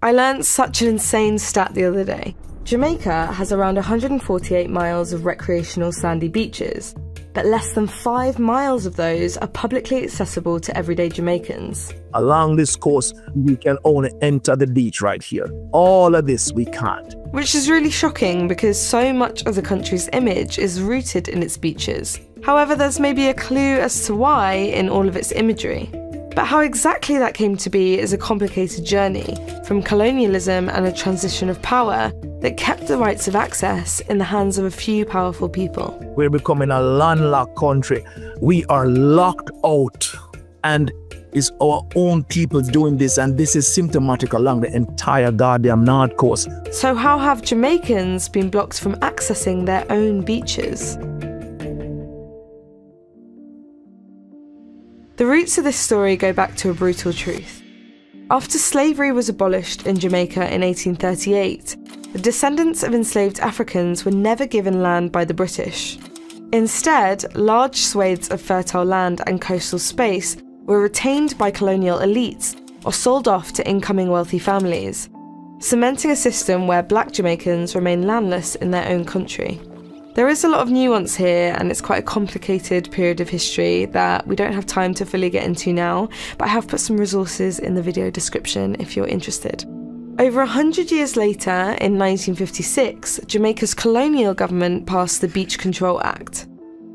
I learned such an insane stat the other day. Jamaica has around 148 miles of recreational sandy beaches, but less than 5 miles of those are publicly accessible to everyday Jamaicans. Along this coast, we can only enter the beach right here. All of this we can't. Which is really shocking because so much of the country's image is rooted in its beaches. However, there's maybe a clue as to why in all of its imagery. But how exactly that came to be is a complicated journey, from colonialism and a transition of power that kept the rights of access in the hands of a few powerful people. We're becoming a landlocked country. We are locked out, and it's our own people doing this, and this is symptomatic along the entire goddamn North Coast. So how have Jamaicans been blocked from accessing their own beaches? The roots of this story go back to a brutal truth. After slavery was abolished in Jamaica in 1838, the descendants of enslaved Africans were never given land by the British. Instead, large swathes of fertile land and coastal space were retained by colonial elites or sold off to incoming wealthy families, cementing a system where black Jamaicans remain landless in their own country. There is a lot of nuance here, and it's quite a complicated period of history that we don't have time to fully get into now, but I have put some resources in the video description if you're interested. Over 100 years later, in 1956, Jamaica's colonial government passed the Beach Control Act,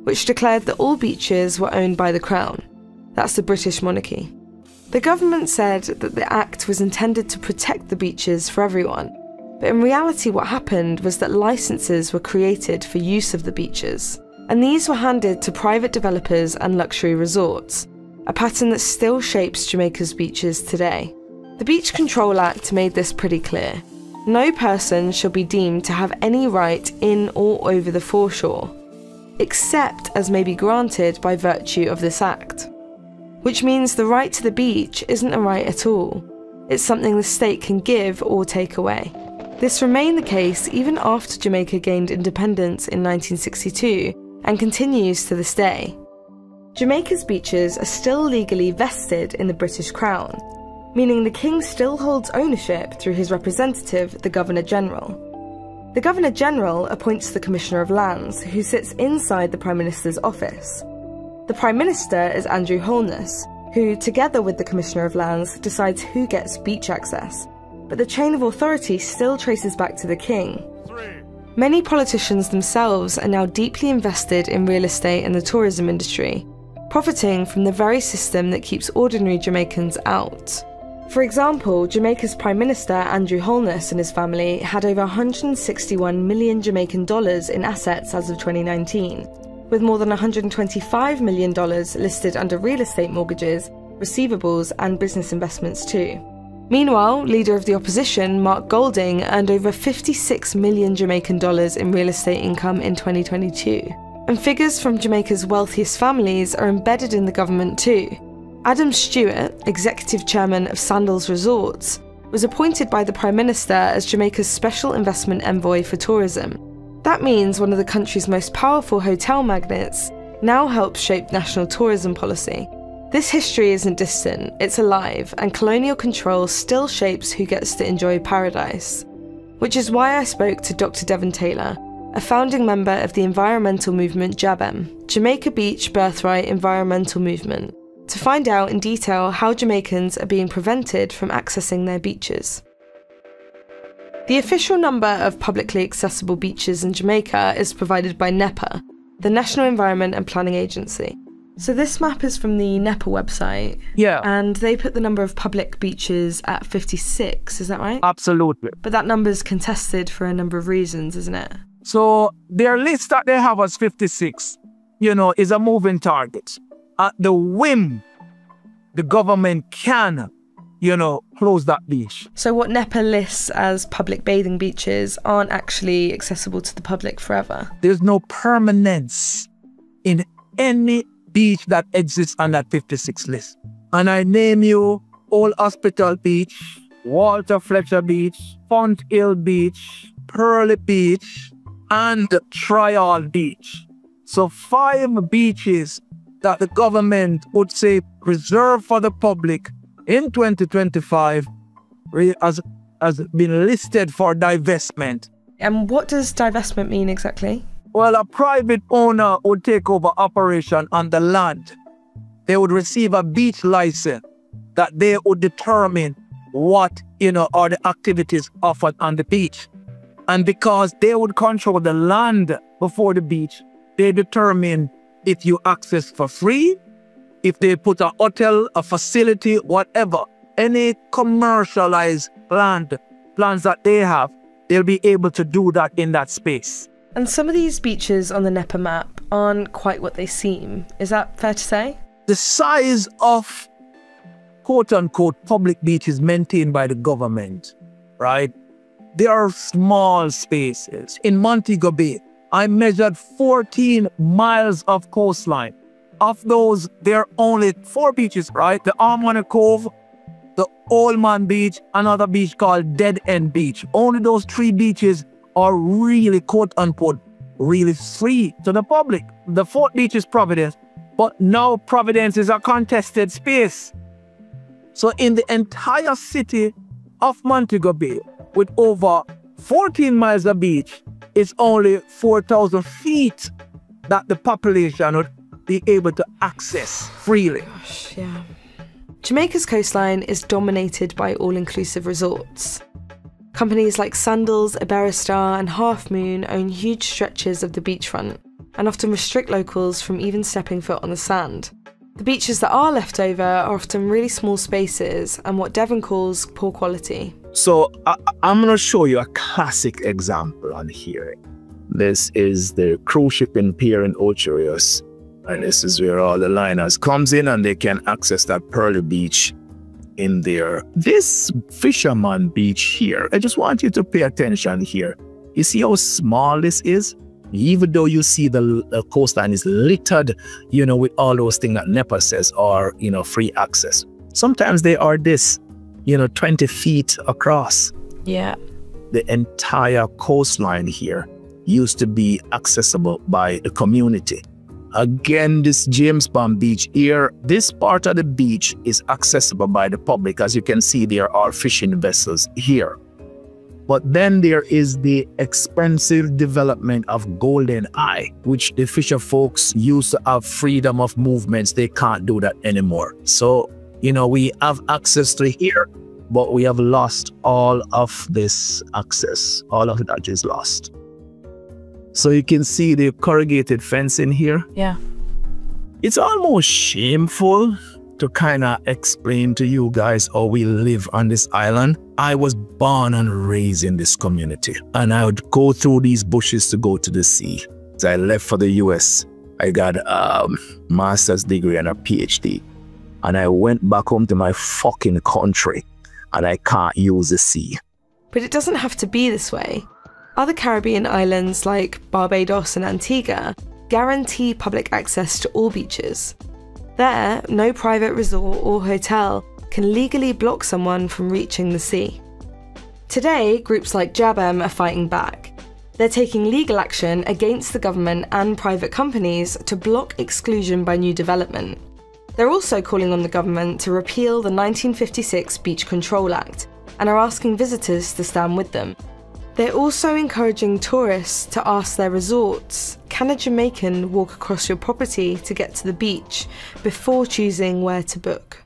which declared that all beaches were owned by the Crown. That's the British monarchy. The government said that the act was intended to protect the beaches for everyone, but in reality what happened was that licenses were created for use of the beaches, and these were handed to private developers and luxury resorts, a pattern that still shapes Jamaica's beaches today. The Beach Control Act made this pretty clear. No person shall be deemed to have any right in or over the foreshore, except as may be granted by virtue of this act. Which means the right to the beach isn't a right at all. It's something the state can give or take away. This remained the case even after Jamaica gained independence in 1962 and continues to this day. Jamaica's beaches are still legally vested in the British Crown, meaning the King still holds ownership through his representative, the Governor-General. The Governor-General appoints the Commissioner of Lands, who sits inside the Prime Minister's office. The Prime Minister is Andrew Holness, who, together with the Commissioner of Lands, decides who gets beach access. But the chain of authority still traces back to the King. Many politicians themselves are now deeply invested in real estate and the tourism industry, profiting from the very system that keeps ordinary Jamaicans out. For example, Jamaica's Prime Minister Andrew Holness and his family had over 161 million Jamaican dollars in assets as of 2019, with more than $125 million listed under real estate mortgages, receivables and business investments too. Meanwhile, leader of the opposition, Mark Golding, earned over 56 million Jamaican dollars in real estate income in 2022. And figures from Jamaica's wealthiest families are embedded in the government too. Adam Stewart, executive chairman of Sandals Resorts, was appointed by the Prime Minister as Jamaica's special investment envoy for tourism. That means one of the country's most powerful hotel magnates now helps shape national tourism policy. This history isn't distant, it's alive, and colonial control still shapes who gets to enjoy paradise. Which is why I spoke to Dr. Devon Tailor, a founding member of the environmental movement JABBEM, Jamaica Beach Birthright Environmental Movement, to find out in detail how Jamaicans are being prevented from accessing their beaches. The official number of publicly accessible beaches in Jamaica is provided by NEPA, the National Environment and Planning Agency. So this map is from the NEPA website. Yeah. And they put the number of public beaches at 56, is that right? Absolutely. But that number's contested for a number of reasons, isn't it? So their list that they have as 56, is a moving target. At the whim, the government can, close that beach. So what NEPA lists as public bathing beaches aren't actually accessible to the public forever? There's no permanence in any beach that exists on that 56 list. And I name you Old Hospital Beach, Walter Fletcher Beach, Font Hill Beach, Pearly Beach, and Trial Beach. So 5 beaches that the government would say reserved for the public in 2025 as has been listed for divestment. And what does divestment mean exactly? Well, a private owner would take over operation on the land. They would receive a beach license that they would determine what, are the activities offered on the beach. And because they would control the land before the beach, they determine if you access for free, if they put a hotel, a facility, whatever, any commercialized plans that they have, they'll be able to do that in that space. And some of these beaches on the NEPA map aren't quite what they seem. Is that fair to say? The size of quote-unquote public beaches maintained by the government, right? They are small spaces. In Montego Bay, I measured 14 miles of coastline. Of those, there are only 4 beaches, right? The Armona Cove, the Old Man Beach, another beach called Dead End Beach. Only those 3 beaches are really, quote-unquote, really free to the public. The 4th beach is Providence, but now Providence is a contested space. So in the entire city of Montego Bay, with over 14 miles of beach, it's only 4,000 feet that the population would be able to access freely. Gosh, yeah. Jamaica's coastline is dominated by all-inclusive resorts. Companies like Sandals, Iberostar and Half Moon own huge stretches of the beachfront and often restrict locals from even stepping foot on the sand. The beaches that are left over are often really small spaces and what Devon calls poor quality. So I'm going to show you a classic example on here. This is the cruise shipping pier in Ocherios. And this is where all the liners comes in and they can access that pearly beach in there. This fisherman beach here, I just want you to pay attention here. You see how small this is? Even though you see the coastline is littered, with all those things that NEPA says are, free access. Sometimes they are this, 20 feet across. Yeah. The entire coastline here used to be accessible by the community. Again, this James Bond beach here, this part of the beach is accessible by the public. As you can see, there are fishing vessels here. But then there is the expensive development of Golden Eye, which the fisher folks used to have freedom of movements. They can't do that anymore. So, we have access to here, but we have lost all of this access. All of that is lost. So you can see the corrugated fence in here. Yeah. It's almost shameful to kind of explain to you guys how we live on this island. I was born and raised in this community, and I would go through these bushes to go to the sea. So I left for the US. I got a master's degree and a PhD, and I went back home to my fucking country, and I can't use the sea. But it doesn't have to be this way. Other Caribbean islands like Barbados and Antigua guarantee public access to all beaches. There, no private resort or hotel can legally block someone from reaching the sea. Today, groups like JABBEM are fighting back. They're taking legal action against the government and private companies to block exclusion by new development. They're also calling on the government to repeal the 1956 Beach Control Act and are asking visitors to stand with them. They're also encouraging tourists to ask their resorts, can a Jamaican walk across your property to get to the beach before choosing where to book?